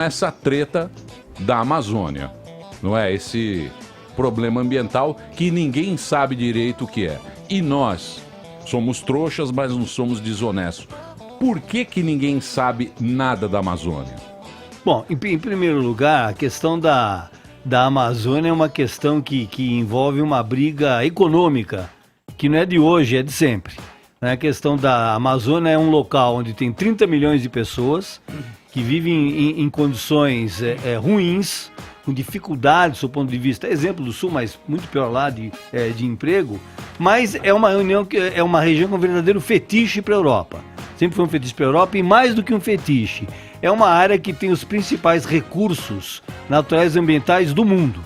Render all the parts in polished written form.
essa treta da Amazônia, não é? Esse problema ambiental que ninguém sabe direito o que é. E nós somos trouxas, mas não somos desonestos. Por que que ninguém sabe nada da Amazônia? Bom, em primeiro lugar, a questão da Amazônia é uma questão que envolve uma briga econômica, que não é de hoje, é de sempre. A questão da Amazônia é um local onde tem 30 milhões de pessoas que vivem em condições ruins, com dificuldades do ponto de vista, exemplo do Sul, mas muito pior lá de emprego, mas é uma região com um verdadeiro fetiche para a Europa. Sempre foi um fetiche para a Europa e mais do que um fetiche, é uma área que tem os principais recursos naturais e ambientais do mundo.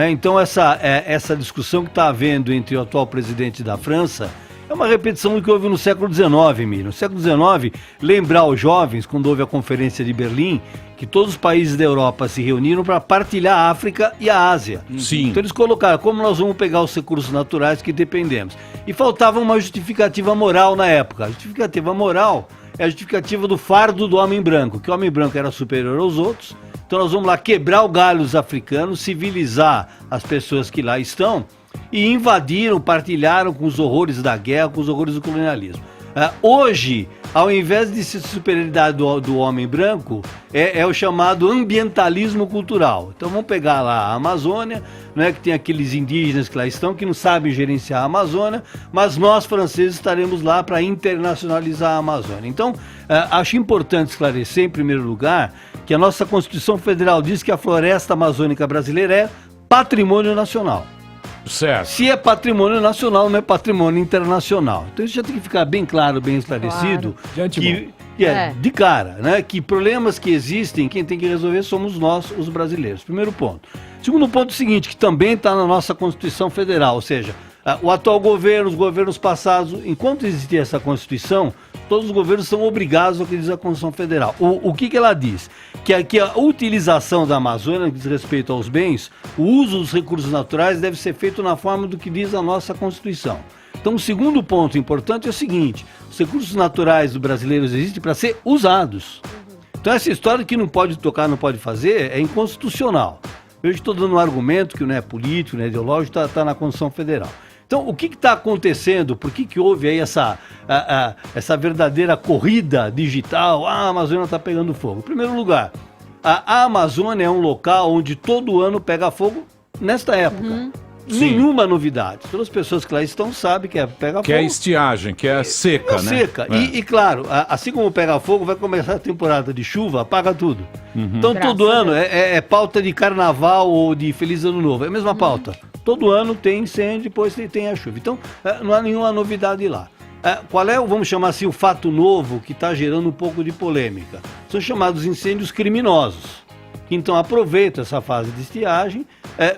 Então essa discussão que está havendo entre o atual presidente da França é uma repetição do que houve no século XIX, Emílio. No século XIX, lembrar os jovens, quando houve a Conferência de Berlim, que todos os países da Europa se reuniram para partilhar a África e a Ásia. Sim. Então eles colocaram como nós vamos pegar os recursos naturais que dependemos. E faltava uma justificativa moral na época. A justificativa moral é a justificativa do fardo do homem branco, que o homem branco era superior aos outros. Então nós vamos lá quebrar o galho dos africanos, civilizar as pessoas que lá estão, e invadiram, partilharam com os horrores da guerra, com os horrores do colonialismo. Hoje, ao invés de ser superioridade do homem branco, é o chamado ambientalismo cultural. Então vamos pegar lá a Amazônia, né, que tem aqueles indígenas que lá estão, que não sabem gerenciar a Amazônia, mas nós franceses estaremos lá para internacionalizar a Amazônia. Então, acho importante esclarecer, em primeiro lugar, que a nossa Constituição Federal diz que a floresta amazônica brasileira é patrimônio nacional. Certo. Se é patrimônio nacional, não é patrimônio internacional. Então isso já tem que ficar bem claro, bem esclarecido. Claro. De cara, né? Que problemas que existem, quem tem que resolver somos nós, os brasileiros. Primeiro ponto. Segundo ponto é o seguinte, que também está na nossa Constituição Federal, ou seja, o atual governo, os governos passados, enquanto existir essa Constituição, todos os governos são obrigados ao que diz a Constituição Federal. O que ela diz? Que a utilização da Amazônia, que diz respeito aos bens, o uso dos recursos naturais deve ser feito na forma do que diz a nossa Constituição. Então, o segundo ponto importante é o seguinte, os recursos naturais dos brasileiros existem para ser usados. Então, essa história que não pode tocar, não pode fazer, é inconstitucional. Eu estou dando um argumento que não é político, não é ideológico, está na Constituição Federal. Então, o que está acontecendo? Por que houve aí essa verdadeira corrida digital? A Amazônia está pegando fogo. Em primeiro lugar, a Amazônia é um local onde todo ano pega fogo nesta época. Nenhuma novidade. Todas as pessoas que lá estão sabem que pega fogo. Que é estiagem, que é seca, né? Seca. E claro, assim como pega fogo, vai começar a temporada de chuva, apaga tudo. Então, todo ano é pauta de carnaval ou de Feliz Ano Novo. É a mesma pauta. Todo ano tem incêndio, depois tem a chuva. Então, não há nenhuma novidade lá. Qual é, vamos chamar assim, o fato novo que está gerando um pouco de polêmica? São chamados incêndios criminosos. Então, aproveita essa fase de estiagem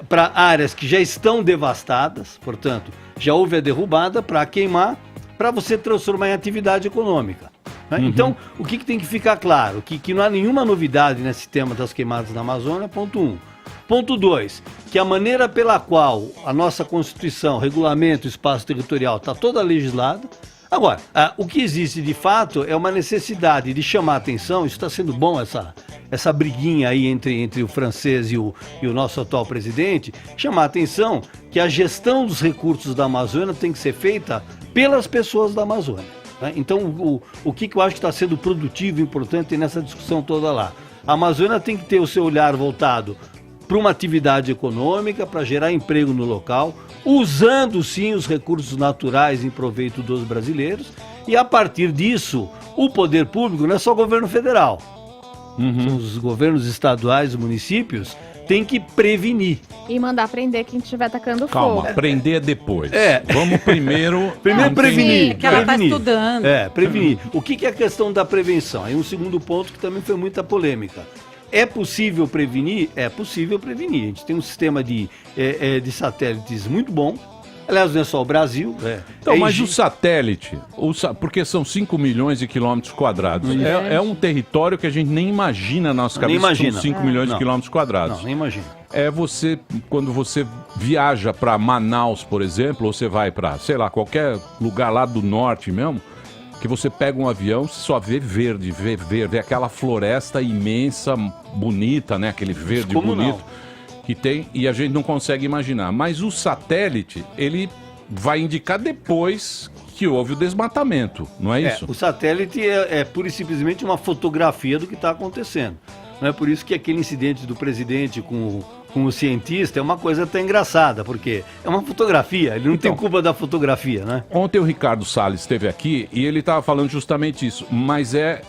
para áreas que já estão devastadas, portanto, já houve a derrubada, para queimar, para você transformar em atividade econômica. Né? Então, o que tem que ficar claro? Que não há nenhuma novidade nesse tema das queimadas na Amazônia, ponto 1. Ponto 2, que a maneira pela qual a nossa Constituição, regulamento, espaço territorial está toda legislada. Agora, o que existe de fato é uma necessidade de chamar a atenção, isso está sendo bom, essa briguinha aí entre o francês e o nosso atual presidente, chamar a atenção que a gestão dos recursos da Amazônia tem que ser feita pelas pessoas da Amazônia. Né? Então, o que eu acho que está sendo produtivo e importante nessa discussão toda lá? A Amazônia tem que ter o seu olhar voltado para uma atividade econômica, para gerar emprego no local, usando sim os recursos naturais em proveito dos brasileiros, e a partir disso, o poder público não é só o governo federal, os governos estaduais, os municípios, têm que prevenir. E mandar prender quem estiver atacando Calma, fogo. prender depois. Vamos primeiro... Prevenir. Que ela está estudando. Prevenir. O que é a questão da prevenção? Aí um segundo ponto que também foi muita polêmica. É possível prevenir? É possível prevenir. A gente tem um sistema de satélites muito bom. Aliás, não é só o Brasil. Então, mas o satélite, porque são 5 milhões de quilômetros quadrados, é um território que a gente nem imagina na nossa cabeça, que são 5 milhões de quilômetros quadrados. Não, nem imagina. Quando você viaja para Manaus, por exemplo, ou você vai para, sei lá, qualquer lugar lá do norte mesmo, que você pega um avião, você só vê verde, aquela floresta imensa, bonita, né? Aquele verde bonito que tem, e a gente não consegue imaginar. Mas o satélite, ele vai indicar depois que houve o desmatamento, não é isso? O satélite é pura e simplesmente uma fotografia do que está acontecendo. Não é por isso que aquele incidente do presidente com o cientista é uma coisa até engraçada, porque é uma fotografia, ele não tem culpa da fotografia, né? Ontem o Ricardo Salles esteve aqui e ele estava falando justamente isso, mas é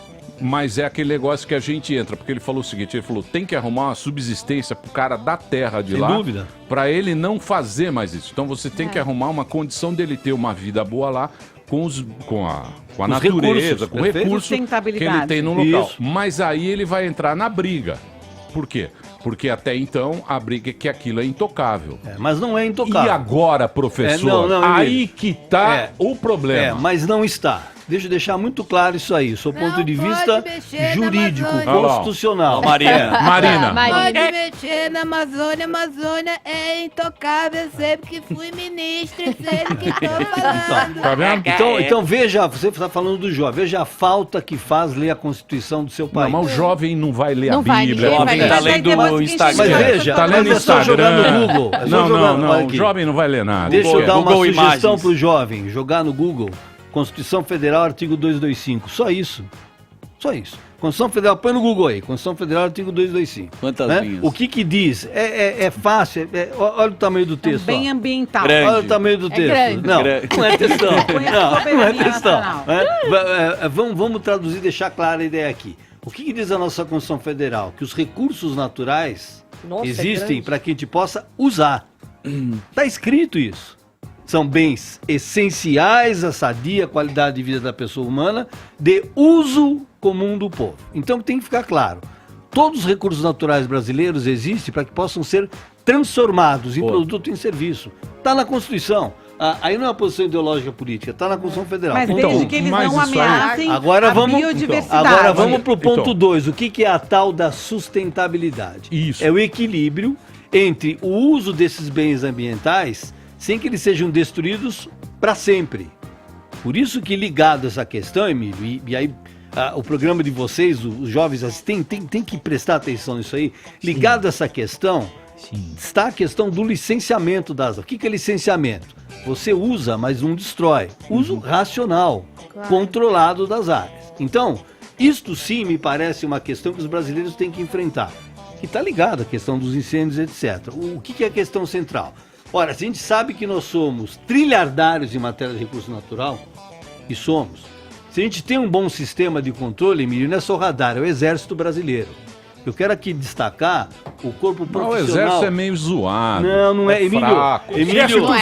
aquele negócio que a gente entra, porque ele falou o seguinte, ele falou, tem que arrumar uma subsistência pro cara da terra de lá. Sem dúvida. Para ele não fazer mais isso. Então você tem que arrumar uma condição dele ter uma vida boa lá, com a natureza, com o recurso que ele tem no local. Isso. Mas aí ele vai entrar na briga. Por quê? Porque até então a briga é que aquilo é intocável. Mas não é intocável. E agora, professor, aí que tá o problema. Mas não está. Deixa eu deixar muito claro isso aí, do ponto de vista jurídico, constitucional. Marina. Pode mexer na Amazônia, Amazônia é intocável, sempre que fui ministro, sempre que tô falando. Tá vendo? Então veja, você está falando do jovem, veja a falta que faz ler a Constituição do seu país. Não, mas o jovem não vai ler Não a vai, Bíblia. ninguém vai ler. Tá lendo no Instagram. Mas veja, Tá lendo mas é só jogar Instagram. no Google. É só Não, olha o aqui. jovem não vai ler nada. Deixa eu dar uma Google sugestão Imagens. pro jovem, jogar no Google, Constituição Federal, artigo 225, só isso. Só isso. Constituição Federal, põe no Google aí, Constituição Federal, artigo 225. Quantas né? linhas? O que diz? É fácil, olha o tamanho do texto. Bem ó. ambiental. Grande. Olha o tamanho do texto. grande. Não, Grande. não é textão. Não é textão. nacional. Vamos traduzir e deixar clara a ideia aqui. O que diz a nossa Constituição Federal? Que os recursos naturais existem para que a gente possa usar. Está escrito isso. São bens essenciais à sadia qualidade de vida da pessoa humana, de uso comum do povo. Então tem que ficar claro. Todos os recursos naturais brasileiros existem para que possam ser transformados em produto e em serviço. Está na Constituição. Aí não é uma posição ideológica política, está na Constituição Federal. Mas Então, desde que eles mas não isso aí- ameacem Agora a vamos, biodiversidade. agora vamos para o ponto Então. 2. O que é a tal da sustentabilidade? Isso. É o equilíbrio entre o uso desses bens ambientais sem que eles sejam destruídos para sempre. Por isso que ligado a essa questão, Emílio, e aí o programa de vocês, os jovens, tem que prestar atenção nisso aí. Ligado a essa questão, está a questão do licenciamento das áreas. O que é licenciamento? Você usa, mas não destrói. Uso racional, controlado das áreas. Então, isto sim me parece uma questão que os brasileiros têm que enfrentar. Que está ligado à questão dos incêndios, etc. O que é a questão central? Ora, se a gente sabe que nós somos trilhardários em matéria de recurso natural, e somos. Se a gente tem um bom sistema de controle, Emílio, não é só radar, é o Exército Brasileiro. Eu quero aqui destacar o corpo Não, profissional. o exército é meio zoado. Não é, Emílio. fraco. Emílio, Não é